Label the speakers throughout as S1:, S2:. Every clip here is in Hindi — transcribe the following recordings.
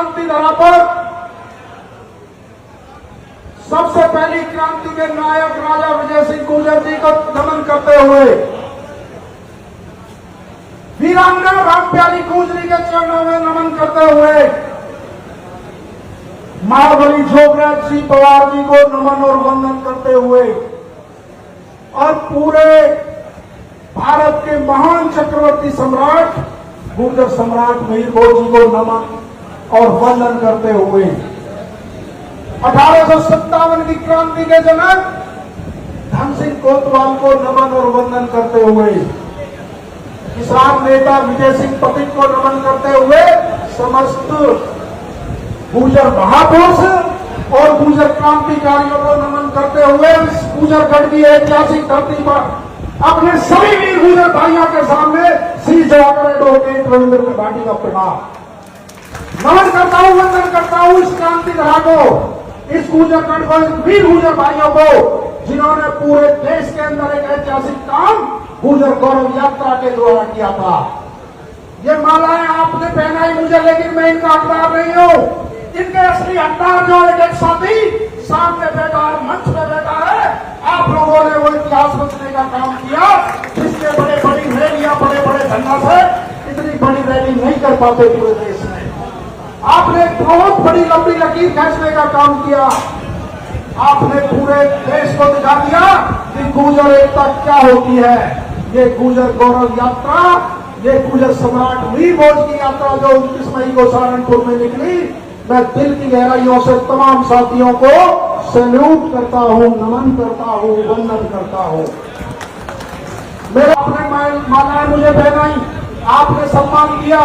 S1: क्रांति धरा पर सबसे पहली क्रांति के नायक राजा विजय सिंह गुर्जर जी को नमन करते हुए वीरांगना रामप्यारी गुजरी के चरणों में नमन करते हुए महाबली जोगराज सिंह पवार जी को नमन और वंदन करते हुए और पूरे भारत के महान चक्रवर्ती सम्राट गुर्जर सम्राट मीर भोज जी को नमन और वंदन करते हुए 1857 की क्रांति के जनक धन सिंह कोतवाल को नमन और वंदन करते हुए किसान नेता विजय सिंह पथिक को नमन करते हुए समस्त गुर्जर महापुरुष और गुर्जर क्रांतिकारियों को नमन करते हुए इस गुर्जरगढ़ की ऐतिहासिक धरती पर अपने सभी वीर गुर्जर भाइयों के सामने शीश झुकाकर एडवोकेट रविंद्र त्रिपाठी का प्रणाम नमन करता हूं, वंदन करता हूं इस क्रांति धारा को, इस गुर्जरगढ़ को, वीर गुर्जर भाइयों को जिन्होंने पूरे देश के अंदर एक ऐतिहासिक काम गुर्जर गौरव यात्रा के द्वारा किया था। ये मालाएं आपने पहनाई मुझे, लेकिन मैं इनका हकदार नहीं हूं। इनके असली हकदार जो एक साथी सामने बैठा है, मंच में बैठा है, आप लोगों ने वो इतिहास रचने का काम किया जिसके बड़े बड़ी रैलियां बड़े बड़े झंडा से इतनी बड़ी रैली नहीं कर पाते पूरे देश में। आपने बहुत बड़ी लंबी लकीर खींचने का काम किया। आपने पूरे देश को दिखा दिया कि गुर्जर एकता क्या होती है। ये गुर्जर गौरव यात्रा, ये गुर्जर सम्राट वीर भोज की यात्रा जो 29 मई को सहारनपुर में निकली, मैं दिल की गहराइयों से तमाम साथियों को सैल्यूट करता हूं, नमन करता हूं, वंदन करता हूं। मेरा आपने मालाएं मुझे पहनाई, आपने सम्मान किया,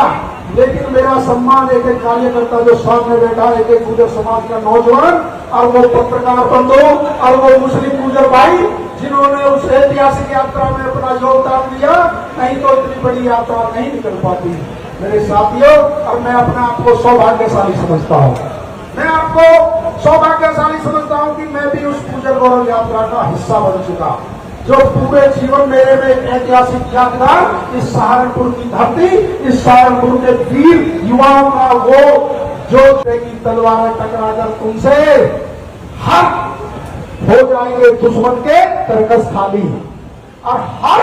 S1: लेकिन मेरा सम्मान एक एक कार्यकर्ता जो सामने बैठा, एक एक गुर्जर समाज का नौजवान और वो पत्रकार बंधु और वो मुस्लिम गुर्जर भाई जिन्होंने उस ऐतिहासिक यात्रा में अपना योगदान दिया, नहीं तो इतनी बड़ी यात्रा नहीं निकल पाती मेरे साथियों। और मैं अपने आप को सौभाग्यशाली समझता हूँ, मैं आपको सौभाग्यशाली समझता हूँ कि मैं भी उस गुर्जर गौरव यात्रा का हिस्सा बन चुका, जो पूरे जीवन मेरे में एक ऐतिहासिक यादगार इस सहारनपुर की धरती, इस सहारनपुर के वीर युवाओं का वो जो की तलवारें टकराकर तुमसे हर हो जाएंगे दुश्मन के तरकस खाली, और हर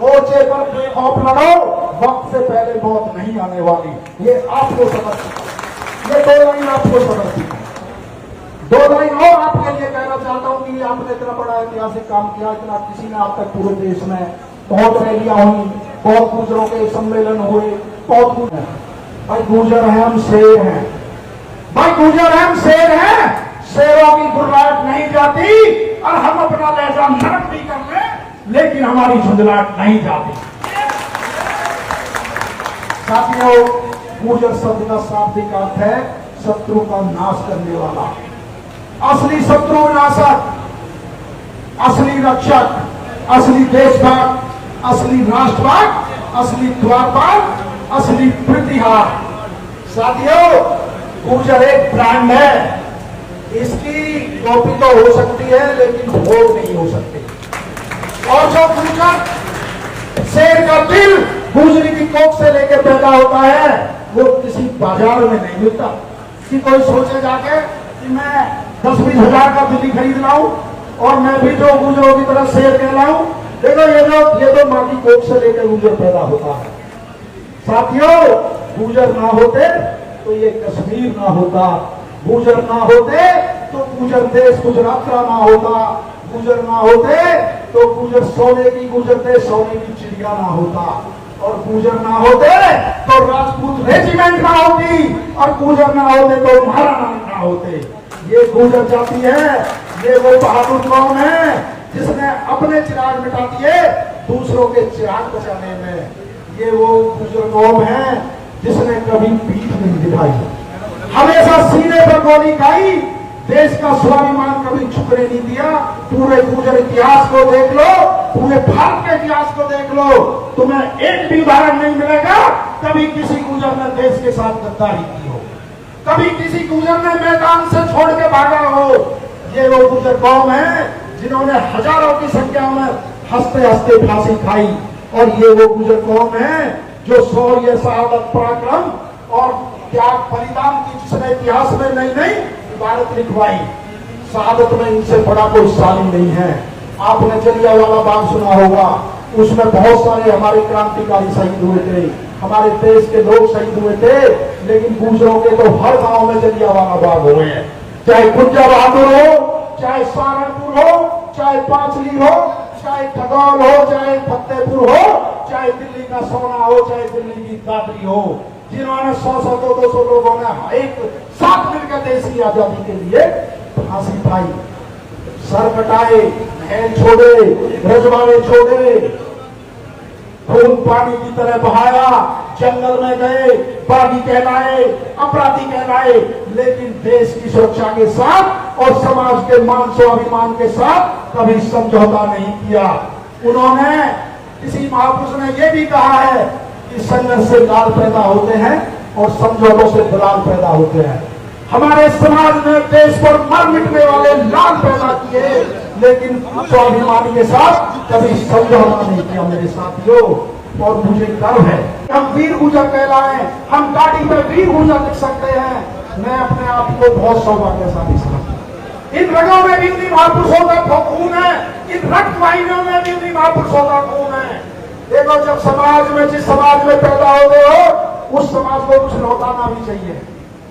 S1: मोर्चे पर बेखौफ लड़ो, वक्त से पहले मौत नहीं आने वाली। ये आपको समझ, ये 2 लाइन आपको समझती है। 2 लाइन और आपके लिए कहना चाहता हूं कि आपने इतना बड़ा ऐतिहासिक काम किया, इतना किसी ने आप तक पूरे देश में बहुत रैलियां हुई, बहुत गुर्जरों के सम्मेलन हुए, बहुत कुछ। भाई गुर्जर हैं, हम शेर हैं, भाई गुर्जर हैं, हम शेर हैं। शेरों की गुर्राहट नहीं जाती और हम अपना लहजा नरम भी कर लें, लेकिन हमारी झुंझलाहट नहीं जाती। साथियों, गुर्जर शब्द का शाब्दिक अर्थ है शत्रु का नाश करने वाला। असली शत्रु विनाशक, असली रक्षक, असली देशभक्त, असली राष्ट्रभक्त, असली द्वारपाल, असली प्रतिहार। साथियों, गुर्जर एक ब्रांड है, इसकी कॉपी तो हो सकती है लेकिन वोट नहीं हो सकती। और जो गुर्जर शेर का दिल गुर्जरी की कोख से लेकर पैदा होता है, वो किसी बाजार में नहीं मिलता कि कोई सोचे जाके कि मैं 10-20 हजार का बिल्ली खरीद लाऊं और मैं भी जो गुर्जरों की तरह शेर कहलाऊं। देखो ये तो माँ की कोख से लेकर गुर्जर पैदा होता है। साथियों, गुर्जर ना होते तो ये कश्मीर ना होता, गुर्जर ना होते तो गुर्जर देश गुजरात ना होता, गुर्जर ना होते तो गुर्जर सोने की गुर्जर देश सोने की चिड़िया ना होता, और गुर्जर ना होते तो राजपूत रेजिमेंट ना होती, और गुर्जर ना होते तो महाराणा ना होते। ये गुर्जर जाति है, ये वो बहादुर कौम है जिसने अपने चिराग मिटा दिए दूसरों के चिराग बचाने में। ये वो गुर्जर कौम है जिसने कभी पीठ नहीं दिखाई, हमेशा सीने पर गोली खाई, देश का स्वाभिमान कभी झुकने नहीं दिया। पूरे गुर्जर इतिहास को देख लो, पूरे भारत के इतिहास को देख लो, तुम्हें एक भी उदाहरण नहीं मिलेगा कभी किसी गुर्जर ने देश के साथ गद्दारी की हो, कभी किसी गुर्जर ने मैदान से छोड़ के भागा हो। ये वो गुर्जर कौम है जिन्होंने हजारों की संख्या में हंसते हंसते फांसी खाई, और ये वो गुर्जर कौम है जो शौर्य, शहादत, पराक्रम और त्याग बलिदान की जिसने इतिहास में नई नई इबारत लिखवाई, शहादत में इनसे बड़ा कोई साली नहीं है। आपने जलियांवाला बाग सुना होगा, उसमें बहुत सारे हमारे क्रांतिकारी शहीद हुए थे, हमारे देश के लोग शहीद हुए थे, लेकिन गुजरों के तो हर गांव में जलियांवाला बाग हुए हैं। चाहे गुज्जर बहादुर हो, चाहे सहारनपुर हो, चाहे पांचली हो, चाहे खगौल हो, चाहे फतेहपुर हो, चाहे दिल्ली का सोना हो, चाहे दिल्ली की दादरी हो, जिन्होंने 100-100, 200 लोगों ने एक साथ मिलकर देश की आजादी के लिए फांसी पाई, सर कटाए, महल छोड़े, रजवाड़े छोड़े, खून पानी की तरह बहाया, जंगल में गए, बागी कहलाए, अपराधी कहलाए, लेकिन देश की सुरक्षा के साथ और समाज के मान स्वाभिमान के साथ कभी समझौता नहीं किया। उन्होंने, किसी महापुरुष ने यह भी कहा है कि संघर्ष से लाल पैदा होते हैं और समझौतों से दलाल पैदा होते हैं। हमारे समाज में देश पर मर मिटने वाले लाल पैदा किए, लेकिन स्वाभिमान के साथ कभी समझौता नहीं किया मेरे साथियों। और मुझे गर्व है, हम वीर गुर्जर कहलाएं, हम गाड़ी में वीर गुर्जर लिख सकते हैं। मैं अपने आप को बहुत सौभाग्यशाली समझता हूं। इन रगों में भी इतनी महापुरुषों का खून है, इन रक्त वाहिनियों में भी इतनी महापुरुषों का खून है। देखो, जब समाज में, जिस समाज में पैदा हो गए हो, उस समाज को कुछ लौटाना भी चाहिए।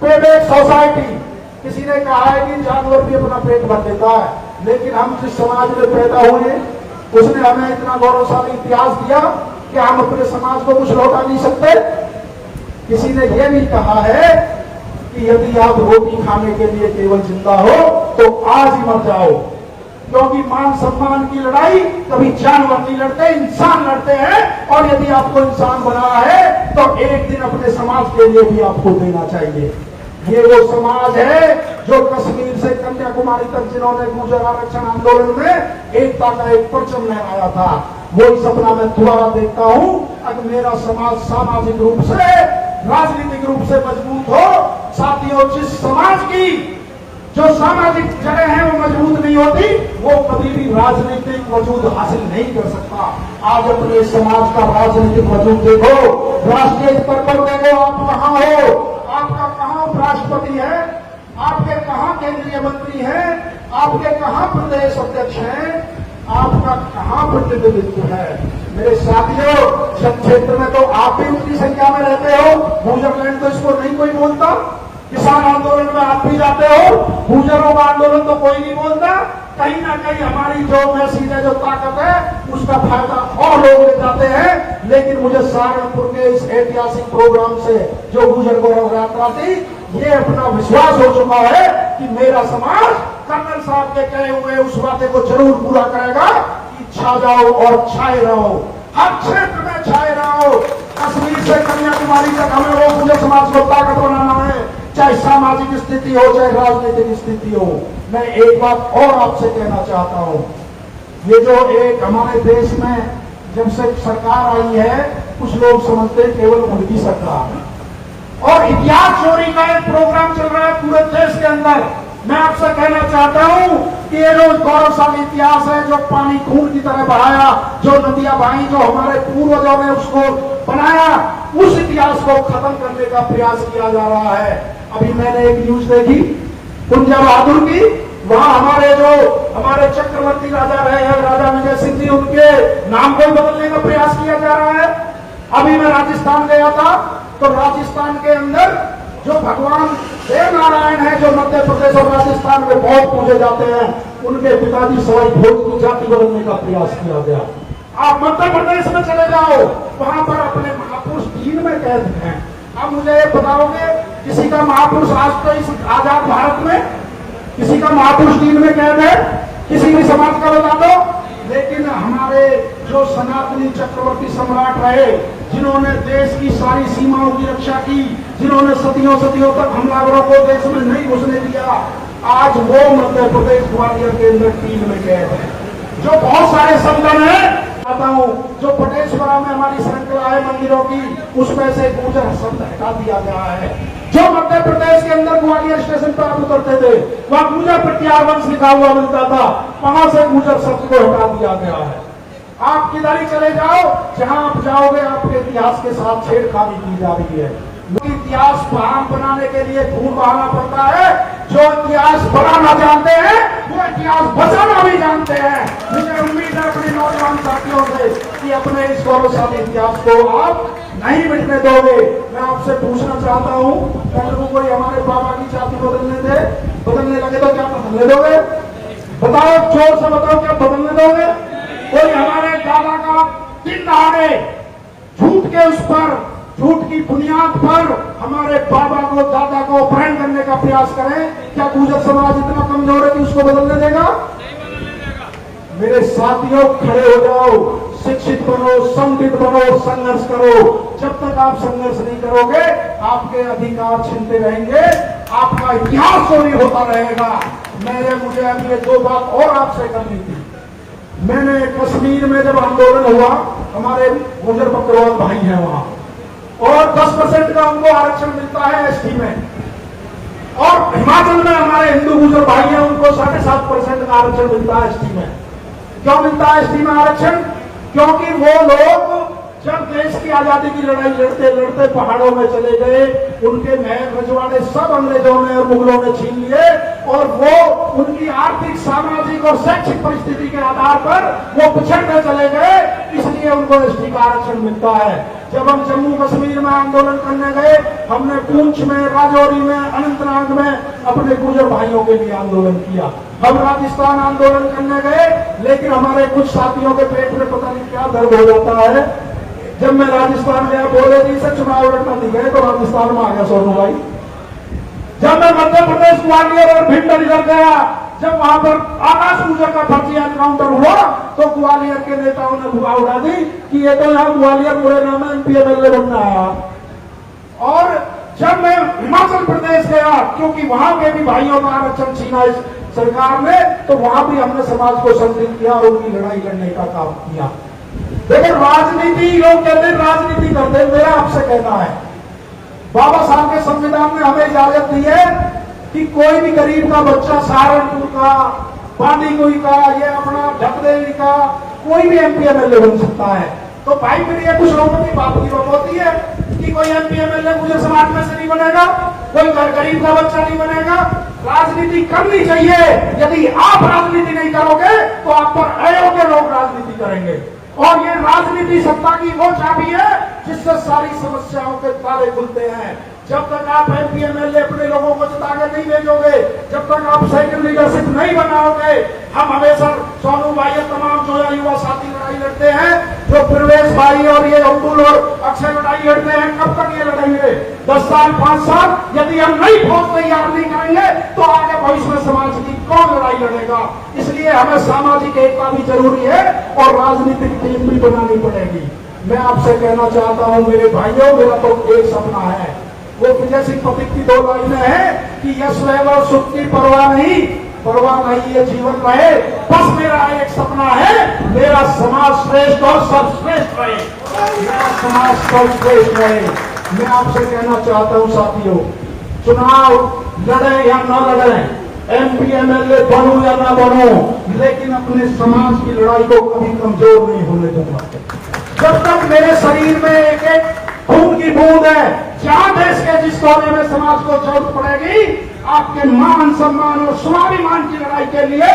S1: पेबैक सोसाइटी, किसी ने कहा है कि जानवर भी अपना पेट भर देता है, लेकिन हम जिस समाज में पैदा हुए, उसने हमें इतना गौरवशाली इतिहास दिया कि हम अपने समाज को कुछ लौटा नहीं सकते। किसी ने यह भी कहा है कि यदि आप रोटी खाने के लिए केवल जिंदा हो तो आज ही मर जाओ, क्योंकि मान सम्मान की लड़ाई कभी जानवर नहीं लड़ते, इंसान लड़ते हैं। और यदि आपको इंसान बना है तो एक दिन अपने समाज के लिए भी आपको देना चाहिए। ये वो समाज है जो कश्मीर से कन्याकुमारी तक जिन्होंने गुर्जर आरक्षण आंदोलन में एकता का एक परचम लहराया था, वही सपना मैं दोबारा देखता हूं। अगर मेरा समाज सामाजिक रूप से, राजनीतिक रूप से मजबूत हो, साथियों, जिस समाज की जो सामाजिक जड़ें हैं वो मजबूत नहीं होती, वो कभी भी राजनीतिक वजूद हासिल नहीं कर सकता। आज अपने समाज का राजनीतिक वजूद देखो, राष्ट्रीय स्तर पर देखो, आप कहां हो, आपका कहां उपराष्ट्रपति है, आपके कहां केंद्रीय मंत्री हैं, आपके कहां प्रदेश अध्यक्ष हैं, आपका कहां प्रतिनिधित्व है। मेरे साथियों, सब क्षेत्र में तो आप भी उतनी संख्या में रहते हो, गुजरलैंड तो इसको नहीं कोई बोलता। किसान आंदोलन में आप भी जाते हो, गुर्जरों का आंदोलन तो कोई नहीं बोलता। कहीं ना कहीं हमारी जो मैसेज है, जो ताकत है, उसका फायदा और लोग ले जाते हैं। लेकिन मुझे सहारनपुर के इस ऐतिहासिक प्रोग्राम से जो गुर्जर गौरव यात्रा थी, ये अपना विश्वास हो चुका है कि मेरा समाज कर्नल साहब के कहे हुए उस बातें को जरूर पूरा करेगा कि छा जाओ और छाए रहो, हर क्षेत्र में छाए रहो। कश्मीर से कन्याकुमारी तक हमें वो गुर्जर समाज को ताकत बनाना है, चाहे सामाजिक स्थिति हो, चाहे राजनीतिक स्थिति हो। मैं एक बात और आपसे कहना चाहता हूं, ये जो एक हमारे देश में जब से सरकार आई है, कुछ लोग समझते हैं केवल उनकी सरकार है, और इतिहास चोरी का एक प्रोग्राम चल रहा है पूरे देश के अंदर। मैं आपसे कहना चाहता हूं कि ये जो गौरवशाली इतिहास है, जो पानी खून की तरह बहाया, जो नदियां बहाई, जो हमारे पूर्वजों ने उसको बनाया, उस इतिहास को खत्म करने का प्रयास किया जा रहा है। अभी मैंने एक न्यूज देखी कुंजा बहादुर की, वहां हमारे चक्रवर्ती राजा रहे हैं, राजा विजय सिंह जी, उनके नाम को बदलने का प्रयास किया जा रहा है। अभी मैं राजस्थान गया था, तो राजस्थान के अंदर जो भगवान देव नारायण है, जो मध्य प्रदेश और राजस्थान में बहुत पूजे जाते हैं, उनके पिताजी सवाई भोज की जाति बदलने का प्रयास किया गया। आप मध्य प्रदेश में चले जाओ, वहां पर अपने महापुरुष दीन में कैद हैं। अब मुझे ये बताओगे, किसी का महापुरुष आज तो इस आजाद भारत में किसी का महापुरुष दीन में कैद है? किसी भी समाज का बता दो। लेकिन हमारे जो सनातनी चक्रवर्ती सम्राट रहे, जिन्होंने देश की सारी सीमाओं की रक्षा की, जिन्होंने सदियों तक हमलावरों को देश में नहीं घुसने दिया, आज वो मध्य प्रदेश ग्वालियर के अंदर टीम में गए हैं। जो बहुत सारे संगठन है, आता हूं, जो पटेश्वरा में हमारी श्रृंखला है मंदिरों की, उसमें से गुर्जर शब्द हटा दिया गया है। जो मध्य प्रदेश के अंदर ग्वालियर स्टेशन पर आप उतरते थे, वहां गुर्जर प्रत्यार वंश लिखा हुआ मिलता था, वहां से गुर्जर शब्द को हटा दिया गया है। आप किधर ही चले जाओ, जहां आप जाओगे आपके इतिहास के साथ छेड़खानी की जा रही है। इतिहास बनाने के लिए खून बहाना पड़ता है। जो इतिहास बनाना जानते हैं वो इतिहास बचाना भी जानते हैं। मुझे उम्मीद है अपने नौजवान साथियों से कि अपने इस गौरवशाली इतिहास को आप नहीं मिटने दोगे। मैं आपसे पूछना चाहता हूँ, कल को कोई हमारे बाबा की छाती बदलने लगे तो क्या बदलने दोगे? बताओ, जोर से बताओ, क्या बदलने दोगे? कोई हमारे दादा का दिन दहाड़े झूठ की बुनियाद पर हमारे बाबा को, दादा को अपहरण करने का प्रयास करें, क्या गुर्जर समाज इतना कमजोर है कि उसको बदलने देगा? मेरे साथियों, खड़े हो जाओ, शिक्षित बनो, संगठित बनो, संघर्ष करो। जब तक आप संघर्ष नहीं करोगे आपके अधिकार छीनते रहेंगे, आपका इतिहास चोरी होता रहेगा। मुझे अभी ये दो बात और आपसे करनी थी। मैंने कश्मीर में जब आंदोलन हुआ, हमारे गुर्जर बकरवाल भाई हैं वहां, और 10% का उनको आरक्षण मिलता है एसटी में, और हिमाचल में हमारे हिंदू गुर्जर भाई हैं, उनको 7.5% का आरक्षण मिलता है एसटी में। क्यों मिलता है एसटी में आरक्षण? क्योंकि वो लोग जब देश की आजादी की लड़ाई लड़ते लड़ते पहाड़ों में चले गए, उनके महल रजवाड़े सब अंग्रेजों ने और मुगलों ने छीन लिए, और वो उनकी आर्थिक, सामाजिक और शैक्षिक परिस्थिति के आधार पर वो पिछड़ते चले गए, इसलिए उनको एसटी का आरक्षण मिलता है। जब हम जम्मू कश्मीर में आंदोलन करने गए, हमने पूंछ में, राजौरी में, अनंतनाग में अपने गुर्जर भाइयों के लिए आंदोलन किया। हम राजस्थान आंदोलन करने गए, लेकिन हमारे कुछ साथियों के पेट में पता नहीं क्या दर्द हो जाता है। जब मैं राजस्थान गया, बोले जी से चुनाव लड़ना नहीं गए तो राजस्थान में आ गया सोनू भाई। जब मैं मध्य प्रदेश ग्वालियर और भिंड निकल गया, जब वहां पर आकाश गुर्जर का फर्जी एनकाउंटर हुआ तो ग्वालियर के नेताओं ने भुआ उड़ा दी कि ये तो यहाँ ग्वालियर मुरैना में MP-MLA बनना आया। और जब मैं हिमाचल प्रदेश गया, क्योंकि वहां के भी भाइयों का आरक्षण छीना इस सरकार ने, तो वहां भी हमने समाज को संगठित किया और उनकी लड़ाई लड़ने का काम किया। देखो, राजनीति, लोग कहते हैं राजनीति करते हैं, मेरा आपसे कहना है, बाबा साहब के संविधान ने हमें इजाजत दी है कि कोई भी गरीब का बच्चा, सहारनपुर का, बांदीकुई का, ये अपना ढकदेवी का, कोई भी MP-MLA बन सकता है। तो भाई फिर ये कुछ लोगों की बात की बात होती है कि कोई MP-MLA मुझे समाज में से नहीं बनेगा, कोई गरीब का बच्चा नहीं बनेगा। राजनीति करनी चाहिए। यदि आप राजनीति नहीं करोगे तो आप पर अयोग्य लोग राजनीति करेंगे, और ये राजनीति सत्ता की वो चाबी है जिससे सारी समस्याओं के ताले खुलते हैं। जब तक आप MP-MLA अपने लोगों को जिता के नहीं भेजोगे, जब तक आप सेकंड लीडरशिप नहीं बनाओगे, हम हमेशा सोनू भाई और तमाम जो युवा साथी लड़ाई लड़ते हैं, जो प्रवेश भाई और ये अब्दुल और अक्षय लड़ाई लड़ते हैं, कब तक ये लड़ेंगे? 10 साल, 5 साल? यदि हम नई फौज तैयार नहीं करेंगे तो आगे भविष्य में समाज की कौन लड़ाई लड़ेगा? इसलिए हमें सामाजिक एकता भी जरूरी है और राजनीतिक टीम भी बनानी पड़ेगी। मैं आपसे कहना चाहता हूँ मेरे भाइयों, मेरा तो एक सपना है, वो विजय सिंह पथिक की 2 लाइनें हैं कि यश और सुख की परवाह नहीं ये जीवन रहे, बस मेरा एक सपना है, मेरा समाज श्रेष्ठ और सर्वश्रेष्ठ रहे, मेरा समाज सर्वश्रेष्ठ रहे। मैं आपसे कहना चाहता हूं साथियों, चुनाव लड़े या न लड़े, MP-MLA बनो या ना बनो, लेकिन अपने समाज की लड़ाई को कभी कमजोर नहीं होने दूंगा। जब तक मेरे शरीर में एक एक खून की बूंद है, जहां देश के जिस कोने में समाज को जरूरत पड़ेगी, आपके मान, सम्मान और स्वाभिमान की लड़ाई के लिए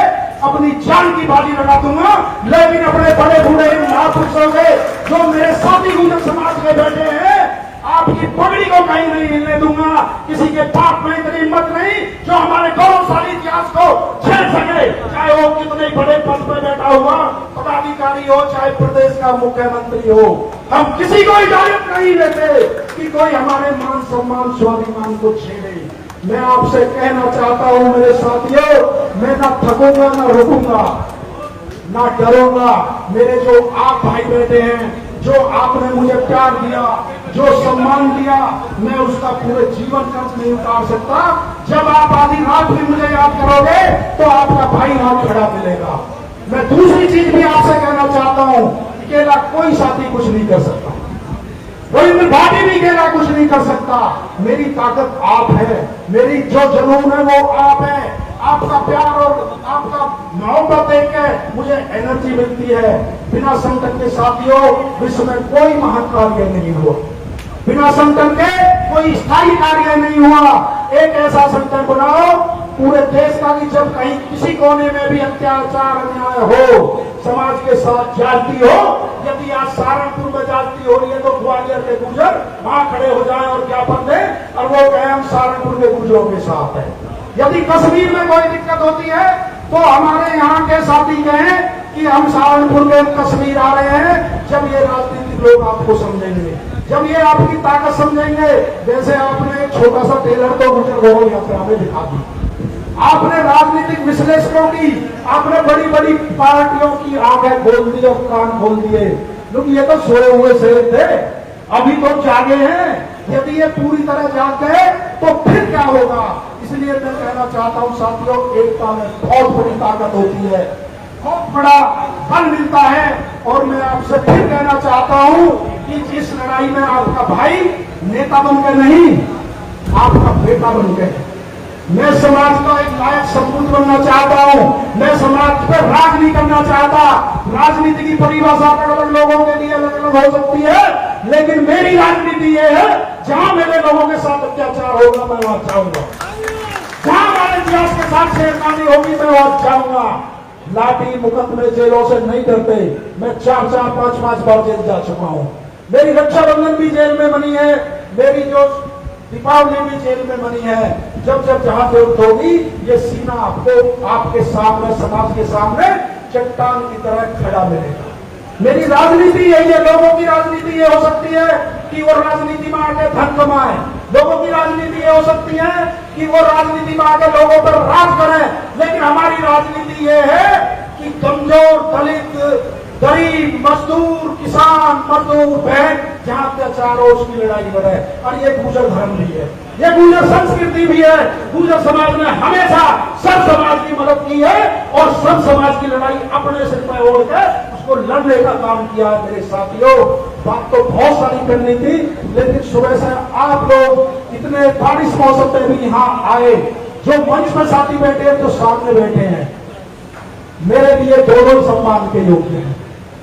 S1: अपनी जान की बाजी लगा दूंगा। लेकिन अपने बड़े बूढ़े महापुरुषों के जो मेरे साथी गुर्जर समाज के बैठे हैं, आपकी पगड़ी को कहीं नहीं हिलने दूंगा। किसी के पाप में इतनी हिम्मत नहीं जो हमारे गौरवशाली इतिहास को झेल सके, चाहे वो कितने बड़े पद पर बैठा हुआ पदाधिकारी हो, चाहे प्रदेश का मुख्यमंत्री हो। हम किसी को इजाजत नहीं देते कि कोई हमारे मान, सम्मान, स्वाभिमान को छेड़े। मैं आपसे कहना चाहता हूं मेरे साथियों, मैं ना थकूंगा, ना रुकूंगा, ना डरूंगा। मेरे जो आप भाई बैठे हैं, जो आपने मुझे प्यार दिया, जो सम्मान दिया, मैं उसका पूरे जीवन कर्ज नहीं उतार सकता। जब आप आधी रात भी मुझे याद करोगे तो आपका भाई हाथ खड़ा मिलेगा। मैं दूसरी चीज भी आपसे कहना चाहता हूं, अकेला कोई साथी कुछ नहीं कर सकता, कोई भाटी भी अकेला कुछ नहीं कर सकता। मेरी ताकत आप है, मेरी जो जुनून है वो आप है। आपका प्यार और आपका मोहब्बत देख के मुझे एनर्जी मिलती है। बिना संकट के साथियों विश्व में कोई महान कार्य नहीं हुआ। बिना संगठन के कोई स्थायी कार्य नहीं हुआ। एक ऐसा संगठन बनाओ पूरे देश का कि जब कहीं किसी कोने में भी अत्याचार अन्याय हो, समाज के साथ जाती हो, यदि आज सहारनपुर में जाती हो रही है तो ग्वालियर के गुर्जर वहां खड़े हो जाएं और ज्ञापन दें और वो कहें हम सहारनपुर के गुर्जरों के साथ हैं। यदि कश्मीर में कोई दिक्कत होती है तो हमारे यहाँ के साथी कहें कि हम सहारनपुर में कश्मीर आ रहे हैं। जब ये राजनीतिक लोग आपको समझेंगे, जब ये आपकी ताकत समझेंगे, जैसे आपने एक छोटा सा टेलर तो गुजर गौरव यात्रा में दिखा दी, आपने राजनीतिक विश्लेषकों की, आपने बड़ी बड़ी पार्टियों की आंखें खोल दी और कान खोल दिए। लोग ये तो सोए हुए शेर थे, अभी तो जागे हैं। यदि ये पूरी तरह जाग गए तो फिर क्या होगा? इसलिए मैं कहना चाहता हूं साथियों, एकता में बहुत बड़ी ताकत होती है, बहुत बड़ा बल मिलता है। और मैं आपसे फिर कहना चाहता हूं कि जिस लड़ाई में आपका भाई नेता बन के नहीं, आपका बेटा बन के, मैं समाज का एक लायक सपूत बनना चाहता हूं। मैं समाज पर राज नहीं करना चाहता। राजनीति की परिभाषा अलग अलग लोगों के लिए अलग अलग हो सकती है, लेकिन मेरी राजनीति ये है, जहां मेरे लोगों के साथ अत्याचार होगा मैं वहां जाऊंगा, जहां हमारे इतिहास के साथ छेड़खानी होगी मैं वहां जाऊंगा। लाठी मुकदमे जेलों से नहीं डरते। मैं 4-4, 5-5 बार जेल जा चुका हूं। मेरी रक्षाबंधन भी जेल में बनी है, मेरी जो दीपावली भी जेल में बनी है। जब जब जहां जरूरत होगी ये सीना आपको, आपके सामने, समाज के सामने चट्टान की तरह खड़ा मिलेगा। मेरी राजनीति यही है। लोगों की राजनीति ये हो सकती है कि वो राजनीति में आके धन कमाए, लोगों की राजनीति ये हो सकती है कि वो राजनीति में आके लोगों पर राज करें, लेकिन हमारी राजनीति ये है कि कमजोर, दलित, गरीब, मजदूर, किसान, मजदूर, बहन जहां अत्याचार हो उसकी लड़ाई बढ़े। और ये गुर्जर धर्म भी है, ये गुर्जर संस्कृति भी है। गुर्जर समाज ने हमेशा सब समाज की मदद की है और सब समाज की लड़ाई अपने सिर पर ओढ़ के उसको लड़ने का काम किया है। मेरे साथियों, बात तो बहुत सारी करनी थी, लेकिन सुबह से आप लोग इतने बारिश मौसम में भी यहाँ आए। जो मंच में साथी बैठे हैं, जो सामने बैठे हैं, मेरे लिए दोनों सम्मान के योग्य हैं।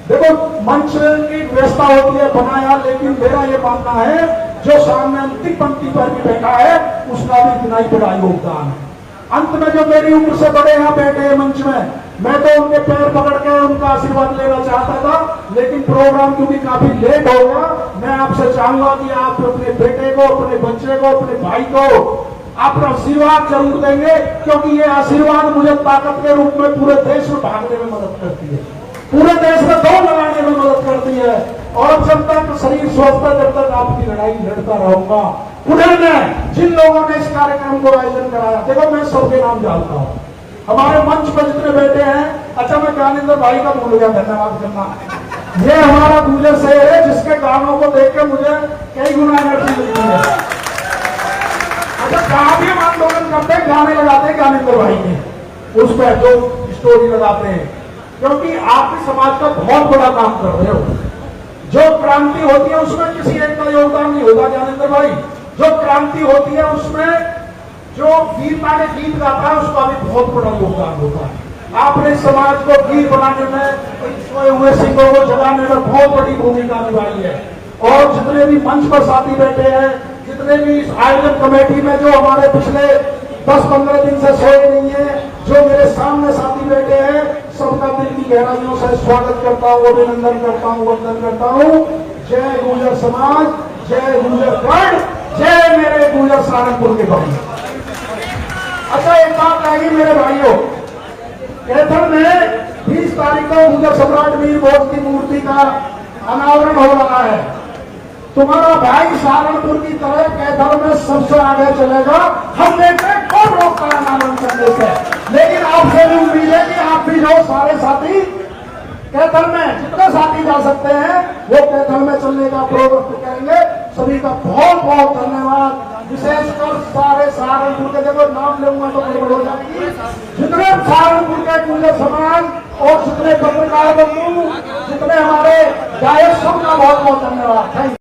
S1: देखो, मंच की व्यवस्था होती है बनाया, लेकिन मेरा ये मानना है जो सामने अंतिम पंक्ति पर भी बैठा है उसका भी इतना ही बड़ा योगदान है। अंत में जो मेरी उम्र से बड़े यहाँ बैठे हैं मंच में, मैं तो उनके पैर पकड़ के उनका आशीर्वाद लेना चाहता था, लेकिन प्रोग्राम क्योंकि काफी लेट हो गया। मैं आपसे चाहूंगा कि आप अपने बेटे को, अपने बच्चे को, अपने भाई को आप आशीर्वाद जरूर देंगे, क्योंकि ये आशीर्वाद मुझे ताकत के रूप में पूरे देश में भागने में मदद करती है, पूरे देश में दौड़ लगाने में मदद करती है। और जब तक शरीर स्वस्थ है, जब तक आपकी लड़ाई लड़ता रहूंगा। उधर में जिन लोगों ने इस कार्यक्रम को आयोजन कराया, देखो मैं सबके नाम जानता हूँ, हमारे मंच पर जितने बैठे हैं। अच्छा, मैं ज्ञानेंद्र भाई का भूल गया, धन्यवाद करना। ये हमारा गुर्जर शेर है जिसके गानों को देख के मुझे कई गुना एनर्जी मिलती है। अच्छा, जहां भी हम आंदोलन करते हैं गाने लगाते हैं ज्ञानेंद्र भाई के, उस पर जो स्टोरी लगाते हैं, क्योंकि आप भी समाज का बहुत बड़ा काम कर रहे हो। जो क्रांति होती है उसमें किसी एक का योगदान नहीं होता ज्ञानेंद्र भाई। जो क्रांति होती है उसमें जो वीरता ने गीत गाता है उसका भी बहुत बड़ा योगदान होता है। आपने समाज को वीर बनाने में, सोए हुए सिंहों को जगाने में बहुत बड़ी भूमिका निभाई है। और जितने भी मंच पर साथी बैठे हैं, जितने भी इस आयोजन कमेटी में जो हमारे पिछले 10-15 दिन से सोए नहीं है, जो मेरे सामने साथी बैठे हैं, सबका दिल की गहराइयों से स्वागत करता हूँ, अभिनंदन करता हूँ, वंदन करता हूँ। जय गुर्जर समाज, जय गुर्जर गढ़, जय मेरे गुर्जर सहारनपुर के भाई। अच्छा, एक बात कहेगी मेरे भाइयों, कैथल में 20 तारीख को गुर्जर सम्राट वीर भोज की मूर्ति का अनावरण हो रहा है। तुम्हारा भाई सहारनपुर की तरह कैथल में सबसे आगे चलेगा। हम देखते हैं कौन रोकता है अनावरण करने से, लेकिन आपसे भी उम्मीद है कि आप भी जो सारे साथी कैथल में, जितने साथी जा सकते हैं वो कैथल में चलने का प्रोग्राम करेंगे। सभी का बहुत बहुत धन्यवाद। विशेषकर सारे सहारनपुर के, देखो नाम लूंगा तो गड़बड़ हो जाएगी, जितने सहारनपुर के गुर्जर समाज और जितने पत्रकार बंधु, जितने हमारे गायक, सबका बहुत बहुत धन्यवाद। Thank you.